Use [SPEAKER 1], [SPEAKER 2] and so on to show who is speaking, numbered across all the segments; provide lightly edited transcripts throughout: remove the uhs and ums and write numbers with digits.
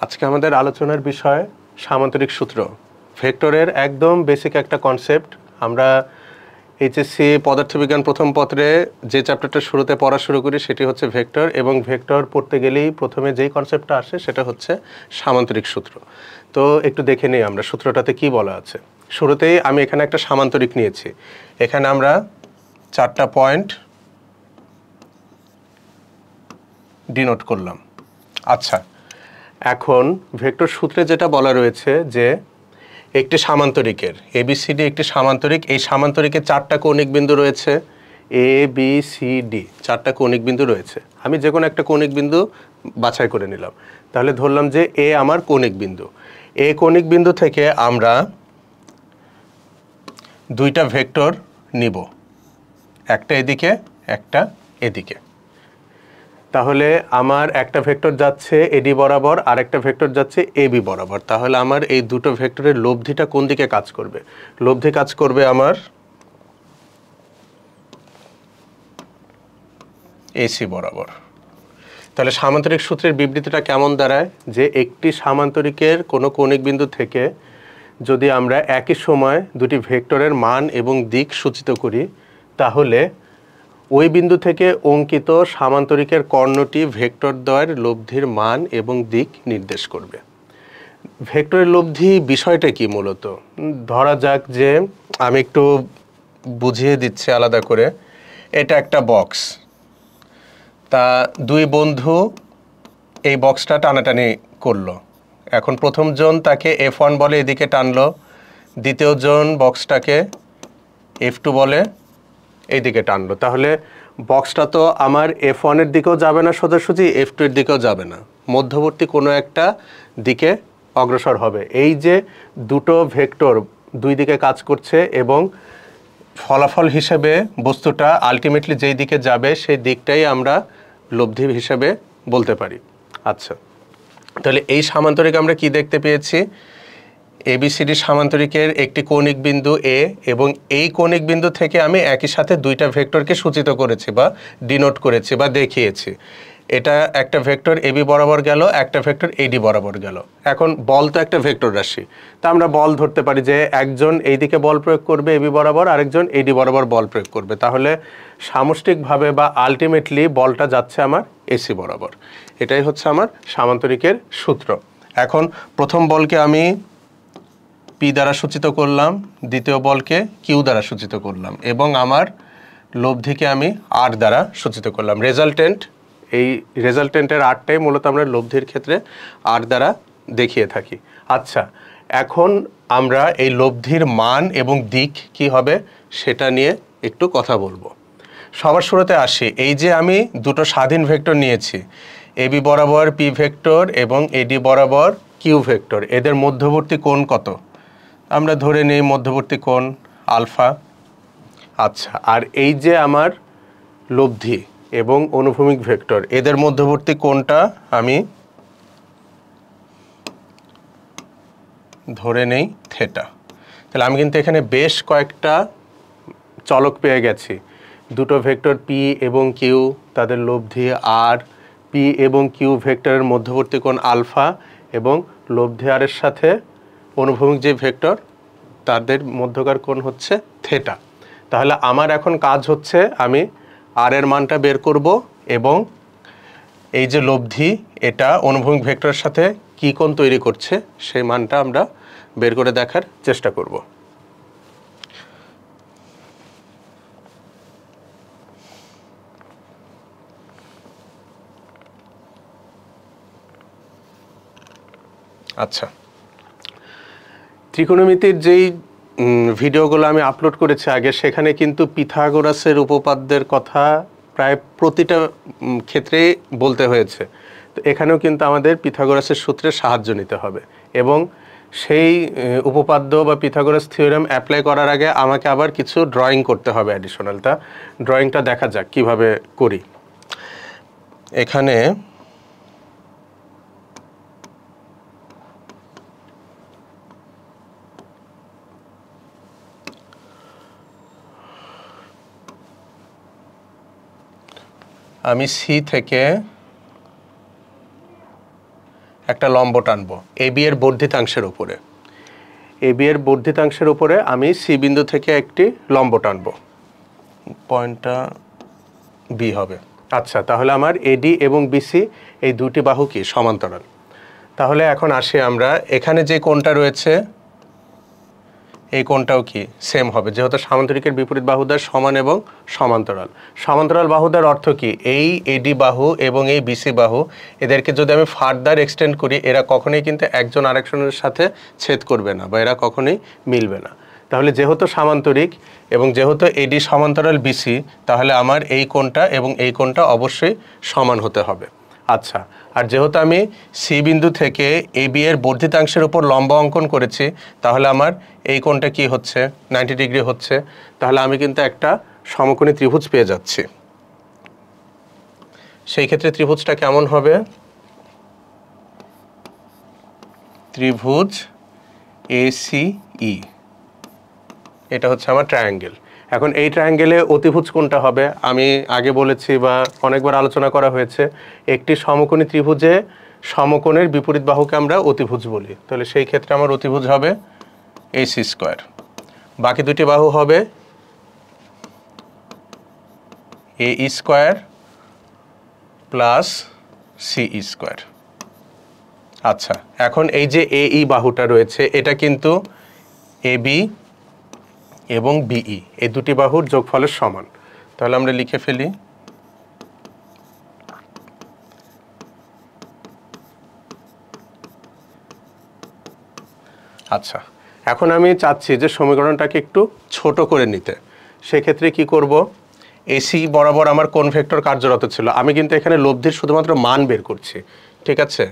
[SPEAKER 1] আজকে আমাদের আলোচনার বিষয় সামান্তরিক সূত্র। ভেক্টরের একদম বেসিক একটা কনসেপ্ট। আমরা এইচএসসি পদার্থবিজ্ঞান প্রথম পত্রে যে চ্যাপ্টারটা শুরুতে পড়া শুরু করি সেটি হচ্ছে ভেক্টর, এবং ভেক্টর পড়তে গেলেই প্রথমে যেই কনসেপ্টটা আসে সেটা হচ্ছে সামান্তরিক সূত্র। তো একটু দেখে নিই আমরা সূত্রটাতে কি বলা আছে। শুরুতেই আমি এখানে একটা সামান্তরিক নিয়েছি। এখানে আমরা 4টা পয়েন্ট ডিনোট করলাম। আচ্ছা, এখন ভেক্টর সূত্রে যেটা বলা রয়েছে যে একটি সামান্তরিকের এবিসিডি একটি সামান্তরিক, এই সামান্তরিকে 4টা কৌণিক বিন্দু রয়েছে, এ বি সি ডি 4টা কৌণিক বিন্দু রয়েছে। আমি যে কোনো একটা কৌণিক বিন্দু বাছাই করে নিলাম। তাহলে ধরলাম যে এ আমার কৌণিক বিন্দু। এ কৌণিক বিন্দু থেকে আমরা দুইটা ভেক্টর নিব, একটা এদিকে একটা এদিকে। তাহলে আমার একটা ভেক্টর যাচ্ছে এডি বরাবর আর একটা ভেক্টর যাচ্ছে এবি বরাবর। তাহলে আমার এই দুটো ভেক্টরের লব্ধিটা কোন দিকে কাজ করবে? লব্ধি কাজ করবে আমার এসি বরাবর। তাহলে সামান্তরিক সূত্রের বিবৃতিটা কেমন দাঁড়ায়? যে একটি সামান্তরিকের কোনো কৌণিক বিন্দু থেকে যদি আমরা একই সময় দুটি ভেক্টরের মান এবং দিক সূচিত করি, তাহলে ওই বিন্দু থেকে অঙ্কিত সামান্তরিকের কর্ণটি ভেক্টরদ্বয়ের লব্ধির মান এবং দিক নির্দেশ করবে। ভেক্টরের লব্ধি বিষয়টা কি মূলত? ধরা যাক যে আমি একটু বুঝিয়ে দিচ্ছি আলাদা করে। এটা একটা বক্স, তা দুই বন্ধু এই বক্সটা টানাটানি করলো। এখন প্রথমজন তাকে F1 বলে, এদিকে টানলো। দ্বিতীয়জন বক্সটাকে F2 বলে, এইদিকে টানলো। তাহলে বক্সটা তো আমার F1 এর দিকেও যাবে না সোজাসুজি, F2 এর দিকেও যাবে না, মধ্যবর্তী কোনো একটা দিকে অগ্রসর হবে। এই যে দুটো ভেক্টর দুই দিকে কাজ করছে এবং ফলাফল হিসেবে বস্তুটা আলটিমেটলি যেই দিকে যাবে সেই দিকটাই আমরা লব্ধি হিসেবে বলতে পারি। আচ্ছা, তাহলে এই সামান্তরিক আমরা কি দেখতে পেয়েছি? এবিসিডি সামান্তরিকের একটি কৌণিক বিন্দু এ, এবং এই কৌণিক বিন্দু থেকে আমি একই সাথে দুইটা ভেক্টরকে সূচিত করেছি বা ডিনোট করেছি বা দেখিয়েছি। এটা একটা ভেক্টর এবি বরাবর গেল, একটা ভেক্টর এডি বরাবর গেল। এখন বল তো একটা ভেক্টর রাশি, তা আমরা বল ধরতে পারি যে একজন এইদিকে বল প্রয়োগ করবে এবি বরাবর, আরেকজন এডি বরাবর বল প্রয়োগ করবে। তাহলে সামষ্টিকভাবে বা আলটিমেটলি বলটা যাচ্ছে আমার এসি বরাবর। এটাই হচ্ছে আমার সামান্তরিকের সূত্র। এখন প্রথম বলকে আমি পি দ্বারা সূচিত করলাম, দ্বিতীয় বলকে কিউ দ্বারা সূচিত করলাম, এবং আমার লব্ধিকে আমি আর দ্বারা সূচিত করলাম। রেজাল্টেন্ট, এই রেজাল্টেন্টের আরটাই মূলত আমরা লব্ধির ক্ষেত্রে আর দ্বারা দেখিয়ে থাকি। আচ্ছা, এখন আমরা এই লব্ধির মান এবং দিক কি হবে সেটা নিয়ে একটু কথা বলবো। সবার শুরুতে আসি, এই যে আমি দুটো স্বাধীন ভেক্টর নিয়েছি, এবি বরাবর পি ভেক্টর এবং এডি বরাবর কিউ ভেক্টর, এদের মধ্যবর্তী কোণ কত? আমরা ধরে নিই মধ্যবর্তী কোণ আলফা। আচ্ছা, আর এই যে আমার লব্ধি এবং অনুভূমিক ভেক্টর, এদের মধ্যবর্তী কোণটা আমি ধরে নেই থেটা। তাহলে আমি কিন্তু এখানে বেশ কয়েকটা চলক পেয়ে গেছি। দুটো ভেক্টর পি এবং কিউ, তাদের লব্ধি আর, পি এবং কিউ ভেক্টরের মধ্যবর্তী কোণ আলফা, এবং লব্ধি আর এর সাথে অনুভূমিক যে ভেক্টর তাদের মধ্যকার কোণ হচ্ছে থেটা। তাহলে আমার এখন কাজ হচ্ছে আমি আর এর মানটা বের করব, এবং এই যে লব্ধি এটা অনুভূমিক ভেক্টরের সাথে কী কোণ তৈরি করছে সেই মানটা আমরা বের করে দেখার চেষ্টা করব। আচ্ছা, ত্রিকোণমিতির যেই ভিডিওগুলো আমি আপলোড করেছি আগে, সেখানে কিন্তু পিথাগোরাসের উপপাদ্যের কথা প্রায় প্রতিটা ক্ষেত্রে বলতে হয়েছে। তো এখানেও কিন্তু আমাদের পিথাগোরাসের সূত্রের সাহায্য নিতে হবে, এবং সেই উপপাদ্য বা পিথাগোরাস থিওরেম অ্যাপ্লাই করার আগে আমাকে আবার কিছু ড্রয়িং করতে হবে অ্যাডিশনাল। তা ড্রয়িংটা দেখা যাক কিভাবে করি। এখানে আমি সি থেকে একটা লম্ব টানবো এ বি এর বর্ধিতাংশের উপরে। এ বি এর বর্ধিতাংশের উপরে আমি সি বিন্দু থেকে একটি লম্ব টানবো, পয়েন্টটা বি হবে। আচ্ছা, তাহলে আমার এডি এবং বিসি এই দুটি বাহু কি সমান্তরাল। তাহলে এখন আসি আমরা, এখানে যে কোণটা রয়েছে এই কোণটাও কি সেম হবে, যেহেতু সামান্তরিকের বিপরীত বাহুদ্বয় সমান এবং সমান্তরাল। সমান্তরাল বাহুদ্বয়ের অর্থ কি, এই এডি বাহু এবং এই বিসি বাহু এদেরকে যদি আমি ফার্দার এক্সটেন্ড করি, এরা কখনোই কিন্তু একজন আরেকজনের সাথে ছেদ করবে না বা এরা কখনোই মিলবে না। তাহলে যেহেতু সামান্তরিক এবং যেহেতু এডি সমান্তরাল বিসি, তাহলে আমার এই কোণটা এবং এই কোণটা অবশ্যই সমান হতে হবে। আচ্ছা, আর যেহেতু আমি সি বিন্দু থেকে এ বি এর বর্ধিতাংশের উপর লম্ব অঙ্কন করেছি, তাহলে আমার এই কোণটা কি হচ্ছে 90 ডিগ্রি হচ্ছে। তাহলে আমি কিন্তু একটা সমকোণী ত্রিভুজ পেয়ে যাচ্ছি। সেই ক্ষেত্রে ত্রিভুজটা কেমন হবে, ত্রিভুজ ACE, এটা হচ্ছে আমার ট্রায়াঙ্গেল। এখন এই ট্রায়াঙ্গেলে অতিভুজ কোনটা হবে, আমি আগে বলেছি বা অনেকবার আলোচনা করা হয়েছে, একটি সমকোণী ত্রিভুজে সমকোণের বিপরীত বাহুকে আমরা অতিভুজ বলি। তাহলে সেই ক্ষেত্রে আমার অতিভুজ হবে AC স্কয়ার, বাকি দুটি বাহু হবে AE square plus CE square. আচ্ছা, এখন এই যে AE বাহুটা রয়েছে এটা কিন্তু AB এবং BE এই দুটি বাহুর যোগফলের সমান। তাহলে আমরা লিখে ফেলি আচ্ছা, এখন আমি চাচ্ছি যে সমীকরণটাকে একটু ছোট করে নিতে। সেক্ষেত্রে কি করব, এসি বরাবর আমার কোন ভেক্টর কার্যরত ছিল, আমি কিন্তু এখানে লব্ধির শুধুমাত্র মান বের করছি, ঠিক আছে,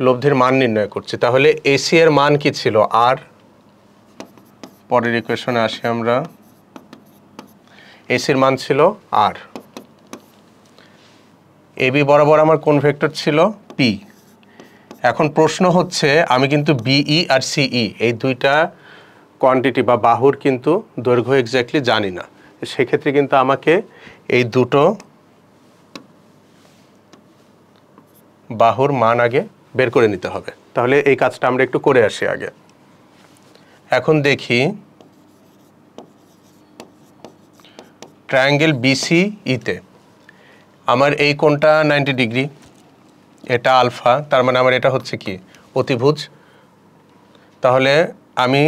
[SPEAKER 1] লব্ধির মান নির্ণয় করছি। তাহলে এসি এর মান কি ছিল আর, পরের ইকুয়েশনে আসি আমরা, এসির মান ছিল আর, এবি বরাবর আমার কোন ভেক্টর ছিল পি। এখন প্রশ্ন হচ্ছে আমি কিন্তু বিই আর সিই এই দুইটা কোয়ান্টিটি বা বাহুর কিন্তু দৈর্ঘ্য এক্স্যাক্টলি জানি না। সেক্ষেত্রে কিন্তু আমাকে এই দুটো বাহুর মান আগে বের করে নিতে হবে। তাহলে এই কাজটা আমরা একটু করে আসি আগে। এখন দেখি ট্রায়াঙ্গেল BCE-তে আমার এই কোণটা 90 ডিগ্রি, এটা আলফা, তার মানে আমার এটা হচ্ছে কি অতিভুজ। তাহলে আমি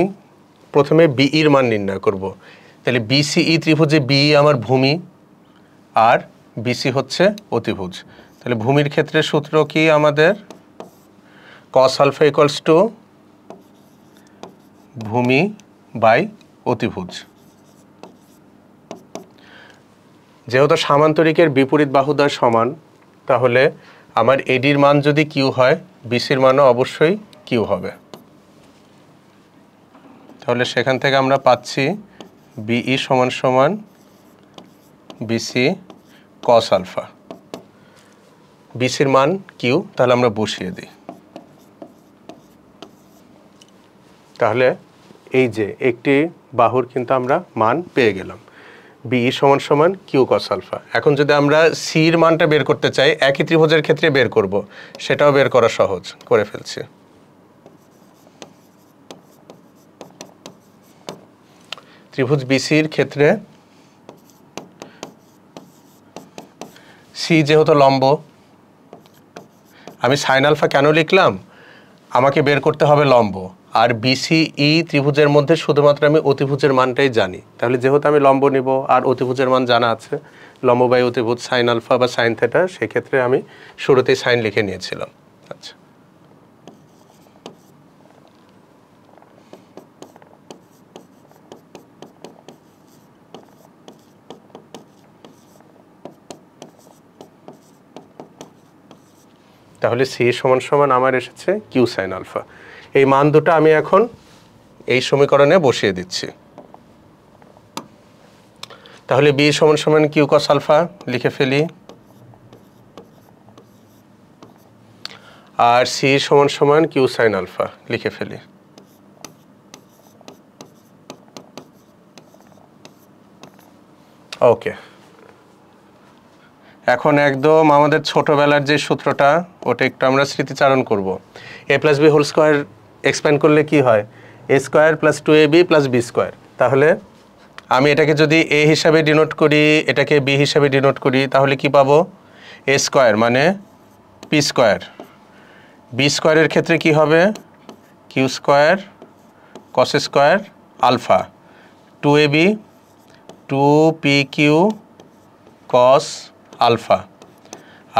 [SPEAKER 1] প্রথমে বিইর মান নির্ণয় করব। তাহলে BCE ত্রিভুজে বিই আমার ভূমি আর BC হচ্ছে অতিভুজ। তাহলে ভূমির ক্ষেত্রে সূত্র কি আমাদের, cos আলফা ইকুয়ালস টু ভূমি বাই অতিভুজ। যেহেতু সামান্তরিকের বিপরীত বাহুদ্বয় সমান, তাহলে আমার এডির মান যদি কিউ হয়, বিসির মানও অবশ্যই কিউ হবে। তাহলে সেখান থেকে আমরা পাচ্ছি বিই সমান সমান বিসি কস আলফা, বিসির মান কিউ, তাহলে আমরা বসিয়ে দিই। তাহলে এই যে একটি বাহুর কিন্তু আমরা মান পেয়ে গেলাম, বিই সমান সমান কিউ কস আলফা। এখন যদি আমরা সির মানটা বের করতে চাই, একই ত্রিভুজের ক্ষেত্রে বের করব, সেটাও বের করা সহজ, করে ফেলছি। ত্রিভুজ বিসির ক্ষেত্রে সি যেহেতু লম্ব, আমি সাইন আলফা কেন লিখলাম, আমাকে বের করতে হবে লম্ব, আর BCE ত্রিভুজের মধ্যে শুধুমাত্র আমি অতিভুজের মানটাই জানি। তাহলে যেহেতু আমি লম্ব নিব আর অতিভুজের মান জানা আছে, লম্ব বাই অতিভুজ সাইন আলফা বা সাইন থিটা, সেক্ষেত্রে আমি শুরুতেই সাইন লিখে নিয়েছিলাম। আচ্ছা, তাহলে সি সমান সমান আমার এসেছে কিউ সাইন আলফা। এই মান দুটো আমি এখন এই সমীকরণে বসিয়ে দিচ্ছি। তাহলে বি সমান সমান কিউ কস আলফা লিখে ফেলি, আর সি সমান সমান কিউ সাইন আলফা লিখে ফেলি। ওকে, এখন একদম আমাদের ছোটবেলার যে সূত্রটা ওটা একটু আমরা স্মৃতিচারণ করব। a + b whole square expand করলে কি হয়? a square plus 2ab plus b square. তাহলে আমি এটাকে যদি a হিসাবে ডিনোট করি, এটাকে b হিসাবে ডিনোট করি, তাহলে কি পাবো? a স্কয়ার মানে p স্কয়ার। b স্কয়ারের ক্ষেত্রে কি হবে? q square cos square alpha, 2ab 2pq cos alpha.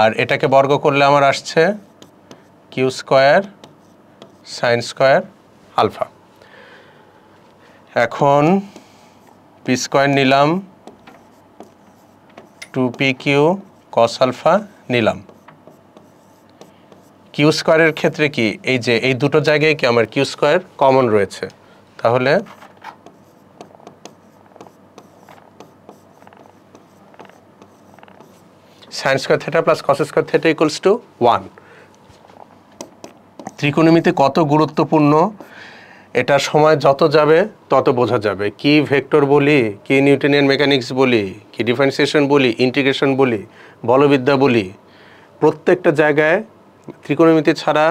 [SPEAKER 1] আর এটাকে বর্গ করলে আমার আসছে q square sin square alpha. এখন p স্কয়ার নিলাম, 2pq cos আলফা নিলাম। q স্কয়ারের ক্ষেত্রে কি এই যে এই দুটো জায়গায় কি আমার q স্কয়ার কমন রয়েছে, তাহলে sin square theta plus cos square theta equals two 1। ত্রিকোণমিতি কত গুরুত্বপূর্ণ এটা সময় যত যাবে তত বোঝা যাবে। কি ভেক্টর বলি, কি নিউটনিয়ান মেকানিক্স বলি, কি ডিফারেন্সিয়েশন বলি, ইন্টিগ্রেশন বলি, বলবিদ্যা বলি, প্রত্যেকটা জায়গায় ত্রিকোণমিতি ছাড়া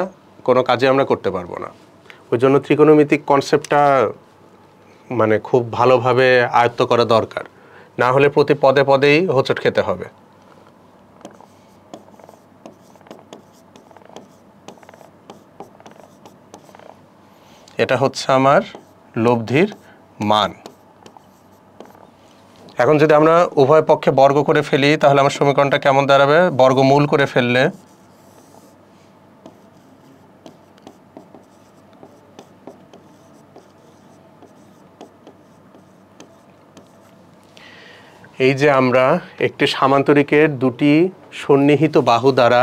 [SPEAKER 1] কোনো কাজে আমরা করতে পারবো না। ওই জন্য ত্রিকোণমিতিক কনসেপ্টটা মানে খুব ভালোভাবে আয়ত্ত করা দরকার, না হলে প্রতি পদে পদেই হোঁচট খেতে হবে। এটা হচ্ছে আমার লব্ধির মান। এখন যদি আমরা উভয় পক্ষে বর্গ করে ফেলি তাহলে আমার সমীকরণটা কেমন দাঁড়াবে? বর্গমূল করে ফেললে এই যে আমরা একটি সামান্তরিকের দুটি সন্নিহিত বাহু দ্বারা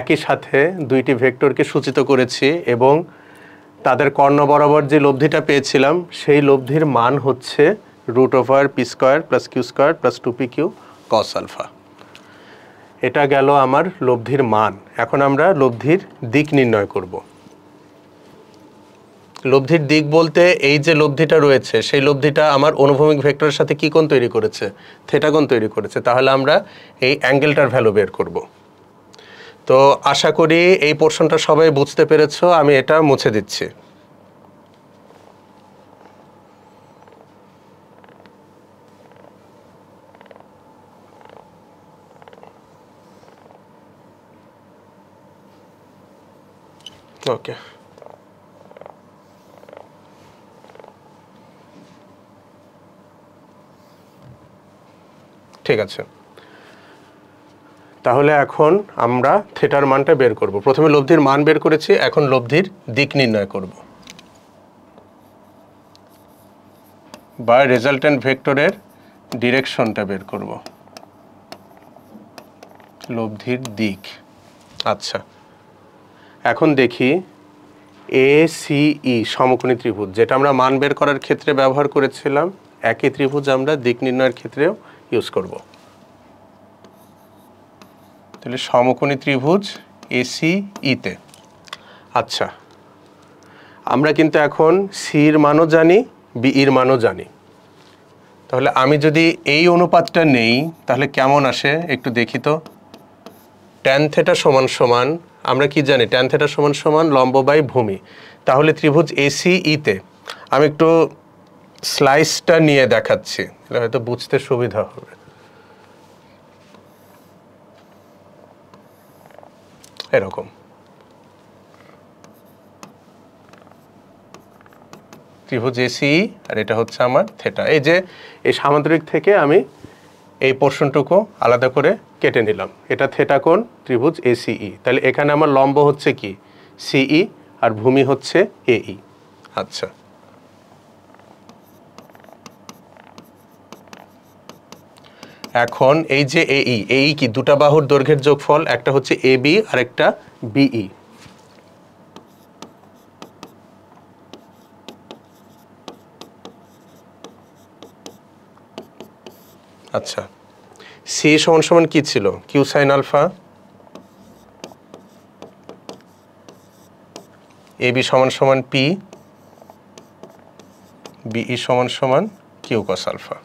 [SPEAKER 1] একই সাথে দুইটি ভেক্টরকে সূচিত করেছি এবং তাদের কর্ণ বরাবর যে লব্ধিটা পেয়েছিলাম সেই লব্ধির মান হচ্ছে √p square plus q square plus 2pq cos alpha. এটা গেল আমার লব্ধির মান। এখন আমরা লব্ধির দিক নির্ণয় করব। লব্ধির দিক বলতে এই যে লব্ধিটা রয়েছে সেই লব্ধিটা আমার অনুভূমিক ভেক্টরের সাথে কি কোণ তৈরি করেছে? থিটা কোণ তৈরি করেছে। তাহলে আমরা এই অ্যাঙ্গেলটার ভ্যালু বের করব। তো আশা করি এই পোর্শনটা সবাই বুঝতে পেরেছো। আমি এটা মুছে দিচ্ছি। ওকে, ঠিক আছে। তাহলে এখন আমরা থিটার মানটা বের করব। প্রথমে লব্ধির মান বের করেছি, এখন লব্ধির দিক নির্ণয় করব বা রেজাল্ট্যান্ট ভেক্টরের ডিরেকশনটা বের করব, লব্ধির দিক। আচ্ছা, এখন দেখি ACE সমকোণী ত্রিভুজ, যেটা আমরা মান বের করার ক্ষেত্রে ব্যবহার করেছিলাম, একই ত্রিভুজ আমরা দিক নির্ণয়ের ক্ষেত্রেও ইউজ করব। তাহলে সমকোণী ত্রিভুজ ACE তে। আচ্ছা, আমরা কিন্তু এখন সির মানও জানি, বিইর মানও জানি। তাহলে আমি যদি এই অনুপাতটা নেই তাহলে কেমন আসে একটু দেখি তো। ট্যান থিটা সমান সমান, আমরা কি জানি? ট্যান থিটা সমান সমান লম্ব বাই ভূমি। তাহলে ত্রিভুজ ACE তে আমি একটু স্লাইসটা নিয়ে দেখাচ্ছি, তাহলে হয়তো বুঝতে সুবিধা হবে। এরকম ত্রিভুজ ACE আর এটা হচ্ছে আমার থিটা। এই যে এই সামান্তরিক থেকে আমি এই পোর্শনটুকু আলাদা করে কেটে নিলাম, এটা থিটা কোণ ত্রিভুজ ACE। তাহলে এখানে আমার লম্ব হচ্ছে কি? CE আর ভূমি হচ্ছে AE। আচ্ছা, এখন এই যে AE কি? দুটা বাহুর দৈর্ঘ্যের যোগফল, একটা হচ্ছে AB আর একটা BE। আচ্ছা, সি সমান সমান কি ছিল? Q sine alpha. এবি সমান সমান পি, বিই সমান সমান কিউ কস আলফা।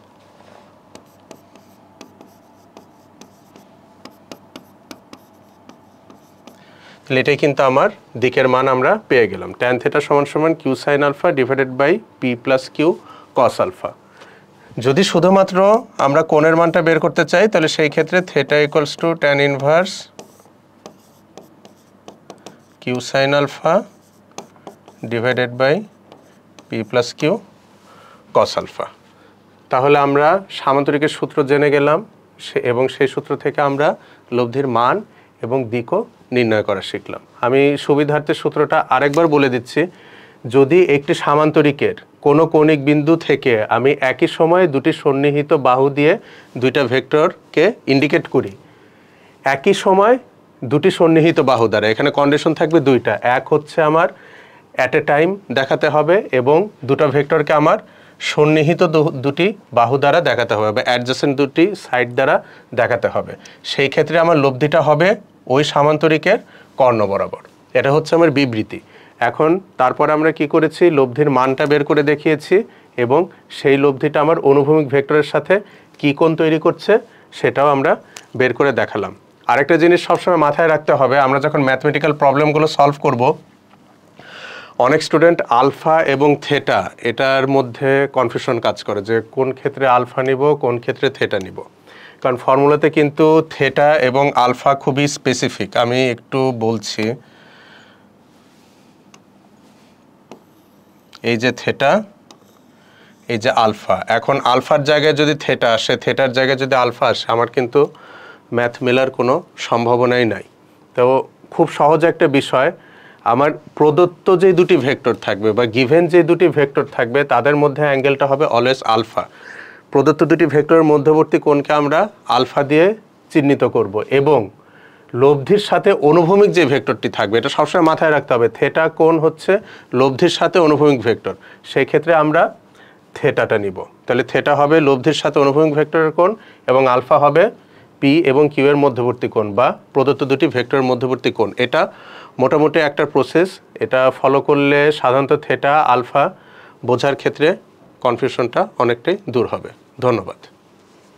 [SPEAKER 1] তাহলে এটাই কিন্তু আমার দিকের মান আমরা পেয়ে গেলাম। tan থিটা সমান সমান q sin alpha divided by p plus Q cos alpha. যদি শুধুমাত্র আমরা কোণের মানটা বের করতে চাই তাহলে সেই ক্ষেত্রে theta equals to tan inverse q sin alpha divided by p plus Q cos alpha. তাহলে আমরা সামান্তরিকের সূত্র জেনে গেলাম এবং সেই সূত্র থেকে আমরা লব্ধির মান এবং দিকও নির্ণয় করা শিখলাম। আমি সুবিধার্থে সূত্রটা আরেকবার বলে দিচ্ছি। যদি একটি সামান্তরিকের কোনো কৌণিক বিন্দু থেকে আমি একই সময়ে দুটি সন্নিহিত বাহু দিয়ে দুইটা ভেক্টরকে ইন্ডিকেট করি, একই সময় দুটি সন্নিহিত বাহু দ্বারা, এখানে কন্ডিশন থাকবে দুইটা, এক হচ্ছে আমার অ্যাট এ টাইম দেখাতে হবে এবং দুটো ভেক্টরকে আমার সন্নিহিত দুটি বাহু দ্বারা দেখাতে হবে বা অ্যাডজাসেন্ট দুটি সাইড দ্বারা দেখাতে হবে। সেই ক্ষেত্রে আমার লব্ধিটা হবে ওই সামান্তরিকের কর্ণ বরাবর। এটা হচ্ছে আমার বিবৃতি। এখন তারপর আমরা কি করেছি, লব্ধির মানটা বের করে দেখিয়েছি এবং সেই লব্ধিটা আমার অনুভূমিক ভেক্টরের সাথে কী কোণ তৈরি করছে সেটাও আমরা বের করে দেখালাম। আরেকটা জিনিস সবসময় মাথায় রাখতে হবে, আমরা যখন ম্যাথমেটিক্যাল প্রবলেমগুলো সলভ করব, অনেক স্টুডেন্ট আলফা এবং থেটা এটার মধ্যে কনফিউশন কাজ করে যে কোন ক্ষেত্রে আলফা নিব কোন ক্ষেত্রে থেটা নিব। কারণ ফর্মুলাতে কিন্তু থেটা এবং আলফা খুবই স্পেসিফিক। আমি একটু বলছি, এই যে থেটা, এই যে আলফা, এখন আলফার জায়গায় যদি থেটা আসে, থেটার জায়গায় যদি আলফা আসে, আমার কিন্তু ম্যাথ মেলার কোনো সম্ভাবনাই নাই। তো খুব সহজ একটা বিষয়, আমার প্রদত্ত যে দুটি ভেক্টর থাকবে বা গিভেন যে দুটি ভেক্টর থাকবে তাদের মধ্যে অ্যাঙ্গেলটা হবে অলওয়েজ আলফা। প্রদত্ত দুটি ভেক্টরের মধ্যবর্তী কোণকে আমরা আলফা দিয়ে চিহ্নিত করব এবং লব্ধির সাথে অনুভূমিক যে ভেক্টরটি থাকবে, এটা সবসময় মাথায় রাখতে হবে, থেটা কোণ হচ্ছে লব্ধির সাথে অনুভূমিক ভেক্টর, সেই ক্ষেত্রে আমরা থেটাটা নিব। তাহলে থেটা হবে লব্ধির সাথে অনুভূমিক ভেক্টরের কোণ এবং আলফা হবে পি এবং কিউ এর মধ্যবর্তী কোণ বা প্রদত্ত দুটি ভেক্টরের মধ্যবর্তী কোণ। এটা মোটামুটি একটা প্রসেস, এটা ফলো করলে সাধারণত থেটা আলফা বোঝার ক্ষেত্রে কনফিউশনটা অনেকটাই দূর হবে। ধন্যবাদ।